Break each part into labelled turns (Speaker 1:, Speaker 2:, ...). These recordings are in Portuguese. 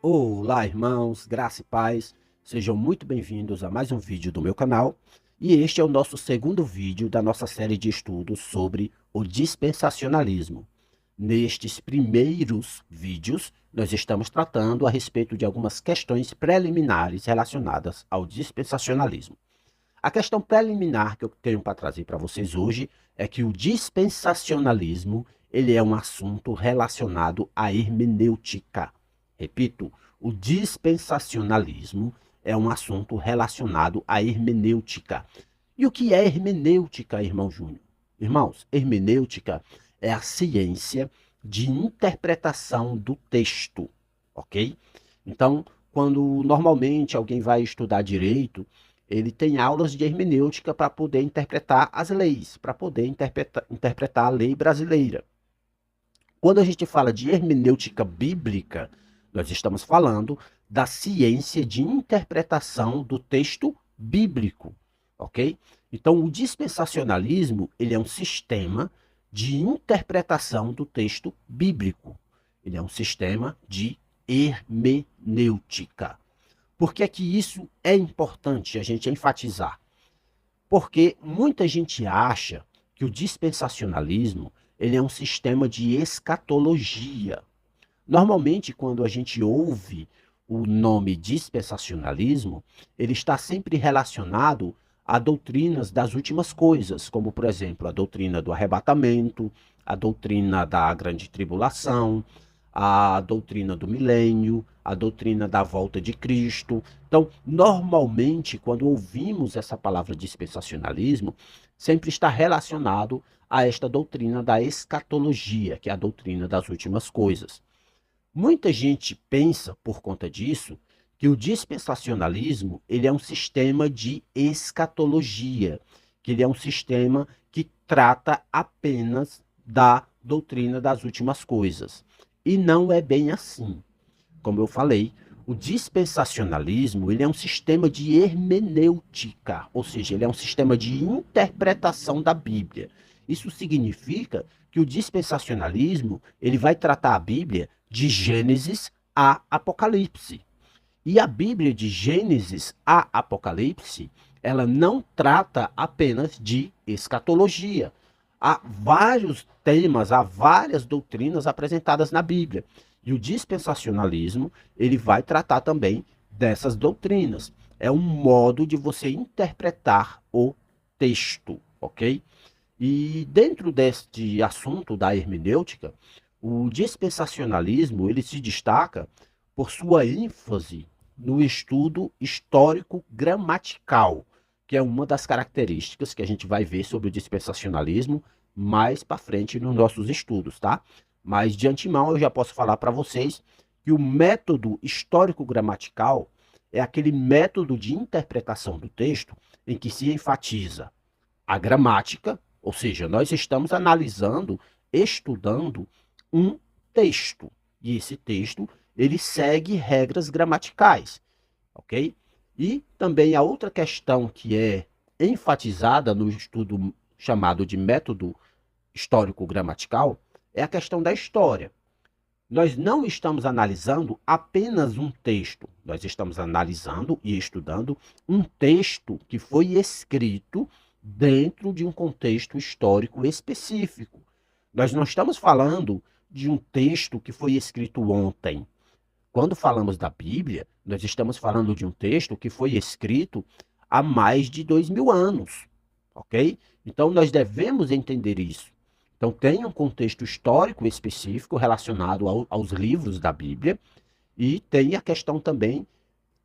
Speaker 1: Olá, irmãos, graça e paz. Sejam muito bem-vindos a mais um vídeo do meu canal. E este é o nosso segundo vídeo da nossa série de estudos sobre o dispensacionalismo. Nestes primeiros vídeos, nós estamos tratando a respeito de algumas questões preliminares relacionadas ao dispensacionalismo. A questão preliminar que eu tenho para trazer para vocês hoje é que o dispensacionalismo ele é um assunto relacionado à hermenêutica. Repito, o dispensacionalismo é um assunto relacionado à hermenêutica. E o que é hermenêutica, irmão Júnior? Irmãos, hermenêutica é a ciência de interpretação do texto, ok? Então, quando normalmente alguém vai estudar direito, ele tem aulas de hermenêutica para poder interpretar as leis, para poder interpretar a lei brasileira. Quando a gente fala de hermenêutica bíblica, nós estamos falando da ciência de interpretação do texto bíblico, ok? Então, o dispensacionalismo, ele é um sistema de interpretação do texto bíblico. Ele é um sistema de hermenêutica. Por que é que isso é importante a gente enfatizar? Porque muita gente acha que o dispensacionalismo ele é um sistema de escatologia. Normalmente, quando a gente ouve o nome dispensacionalismo, ele está sempre relacionado a doutrinas das últimas coisas, como, por exemplo, a doutrina do arrebatamento, a doutrina da grande tribulação, a doutrina do milênio, a doutrina da volta de Cristo. Então, normalmente, quando ouvimos essa palavra dispensacionalismo, sempre está relacionado a esta doutrina da escatologia, que é a doutrina das últimas coisas. Muita gente pensa, por conta disso, que o dispensacionalismo ele é um sistema de escatologia, que ele é um sistema que trata apenas da doutrina das últimas coisas. E não é bem assim. Como eu falei, o dispensacionalismo ele é um sistema de hermenêutica, ou seja, ele é um sistema de interpretação da Bíblia. Isso significa que o dispensacionalismo ele vai tratar a Bíblia de Gênesis a Apocalipse. E a Bíblia de Gênesis a Apocalipse, ela não trata apenas de escatologia. Há vários temas, há várias doutrinas apresentadas na Bíblia. E o dispensacionalismo, ele vai tratar também dessas doutrinas. É um modo de você interpretar o texto, ok? E dentro deste assunto da hermenêutica, o dispensacionalismo ele se destaca por sua ênfase no estudo histórico gramatical, que é uma das características que a gente vai ver sobre o dispensacionalismo mais para frente nos nossos estudos, tá? Mas de antemão eu já posso falar para vocês que o método histórico gramatical é aquele método de interpretação do texto em que se enfatiza a gramática, ou seja, nós estamos analisando, estudando um texto. E esse texto, ele segue regras gramaticais, ok? E também a outra questão que é enfatizada no estudo chamado de método histórico-gramatical é a questão da história. Nós não estamos analisando apenas um texto, nós estamos analisando e estudando um texto que foi escrito dentro de um contexto histórico específico. Nós não estamos falando de um texto que foi escrito ontem. Quando falamos da Bíblia, nós estamos falando de um texto que foi escrito há mais de 2000 anos, ok? Então nós devemos entender isso. Então tem um contexto histórico específico relacionado aos livros da Bíblia e tem a questão também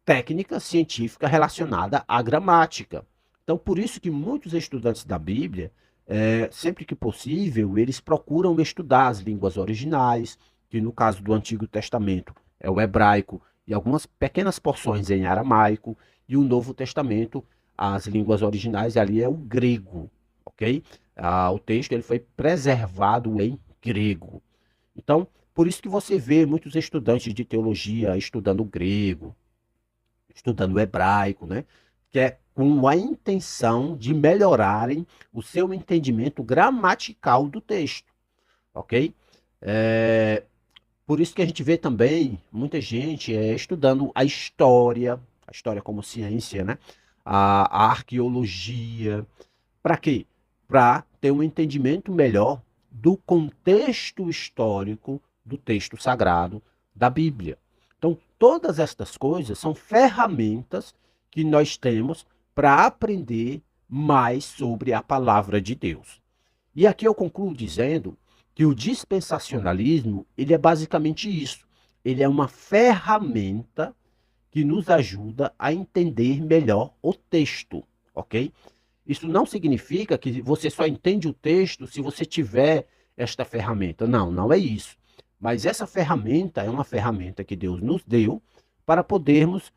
Speaker 1: técnica científica relacionada à gramática. Então, por isso que muitos estudantes da Bíblia, sempre que possível, eles procuram estudar as línguas originais, que no caso do Antigo Testamento é o hebraico e algumas pequenas porções em aramaico, e o Novo Testamento, as línguas originais ali é o grego, ok? O texto ele foi preservado em grego. Então, por isso que você vê muitos estudantes de teologia estudando grego, estudando hebraico, né? Que é com a intenção de melhorarem o seu entendimento gramatical do texto, ok? É, Por isso que a gente vê também muita gente estudando a história como ciência, né? A arqueologia. Para quê? Para ter um entendimento melhor do contexto histórico do texto sagrado da Bíblia. Então, todas estas coisas são ferramentas que nós temos para aprender mais sobre a palavra de Deus. E aqui eu concluo dizendo que o dispensacionalismo, ele é basicamente isso. Ele é uma ferramenta que nos ajuda a entender melhor o texto, ok? Isso não significa que você só entende o texto se você tiver esta ferramenta. Não, não é isso. Mas essa ferramenta é uma ferramenta que Deus nos deu para podermos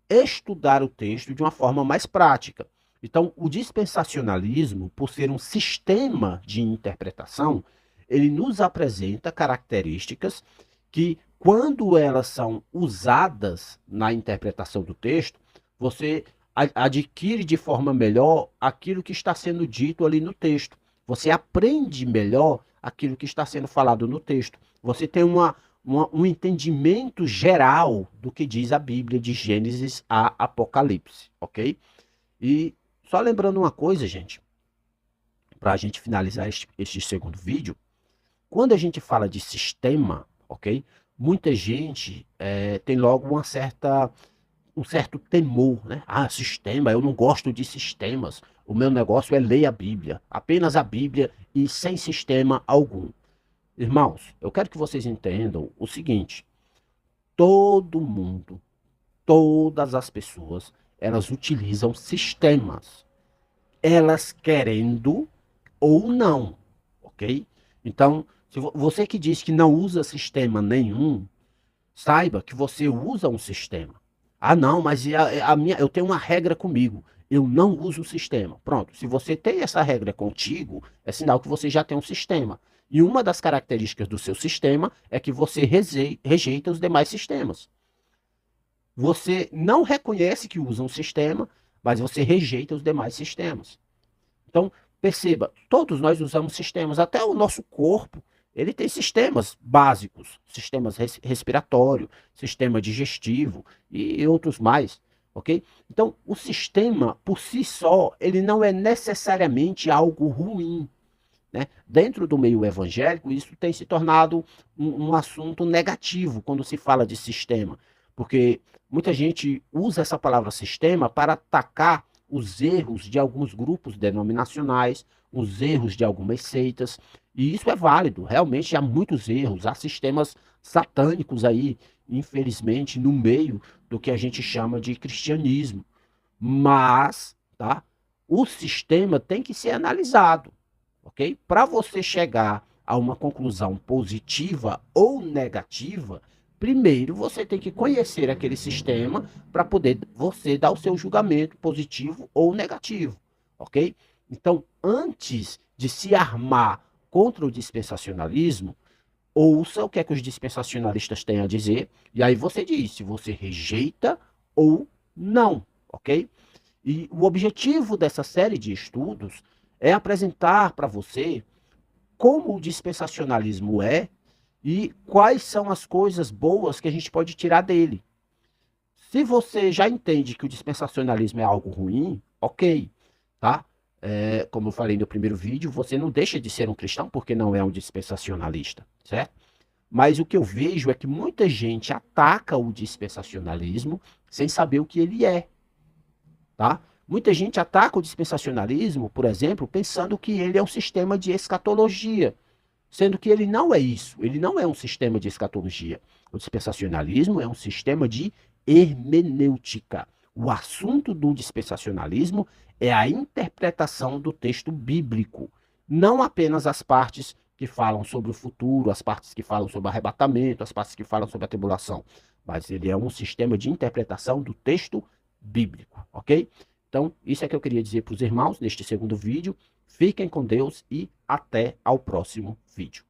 Speaker 1: estudar o texto de uma forma mais prática. Então, o dispensacionalismo, por ser um sistema de interpretação, ele nos apresenta características que, quando elas são usadas na interpretação do texto, você adquire de forma melhor aquilo que está sendo dito ali no texto. Você aprende melhor aquilo que está sendo falado no texto. Você tem um entendimento geral do que diz a Bíblia de Gênesis a Apocalipse, ok? E só lembrando uma coisa, gente, para a gente finalizar este segundo vídeo, quando a gente fala de sistema, ok? Muita gente tem logo um certo temor, né? Ah, sistema, eu não gosto de sistemas. O meu negócio é ler a Bíblia, apenas a Bíblia e sem sistema algum. Irmãos, eu quero que vocês entendam o seguinte: todo mundo, todas as pessoas, elas utilizam sistemas, elas querendo ou não, ok? Então, se você que diz que não usa sistema nenhum, saiba que você usa um sistema. Ah, não, mas eu tenho uma regra comigo. Eu não uso o sistema. Pronto, se você tem essa regra contigo, é sinal que você já tem um sistema. E uma das características do seu sistema é que você rejeita os demais sistemas. Você não reconhece que usa um sistema, mas você rejeita os demais sistemas. Então, perceba, todos nós usamos sistemas, até o nosso corpo, ele tem sistemas básicos, sistemas respiratório, sistema digestivo e outros mais, ok? Então, o sistema, por si só, ele não é necessariamente algo ruim, né? Dentro do meio evangélico, isso tem se tornado um assunto negativo quando se fala de sistema, porque muita gente usa essa palavra sistema para atacar os erros de alguns grupos denominacionais, os erros de algumas seitas, e isso é válido. Realmente há muitos erros, há sistemas satânicos aí, infelizmente, no meio do que a gente chama de cristianismo. Mas, tá? O sistema tem que ser analisado, ok? Para você chegar a uma conclusão positiva ou negativa, primeiro você tem que conhecer aquele sistema para poder você dar o seu julgamento positivo ou negativo, ok? Então, antes de se armar contra o dispensacionalismo, ouça o que é que os dispensacionalistas têm a dizer, e aí você diz se você rejeita ou não, ok? E o objetivo dessa série de estudos é apresentar para você como o dispensacionalismo é e quais são as coisas boas que a gente pode tirar dele. Se você já entende que o dispensacionalismo é algo ruim, ok, tá? Como eu falei no primeiro vídeo, você não deixa de ser um cristão porque não é um dispensacionalista, certo? Mas o que eu vejo é que muita gente ataca o dispensacionalismo sem saber o que ele é, tá? Muita gente ataca o dispensacionalismo, por exemplo, pensando que ele é um sistema de escatologia, sendo que ele não é isso, ele não é um sistema de escatologia. O dispensacionalismo é um sistema de hermenêutica. O assunto do dispensacionalismo é a interpretação do texto bíblico, não apenas as partes que falam sobre o futuro, as partes que falam sobre o arrebatamento, as partes que falam sobre a tribulação, mas ele é um sistema de interpretação do texto bíblico, ok? Então, isso é que eu queria dizer para os irmãos neste segundo vídeo. Fiquem com Deus e até ao próximo vídeo.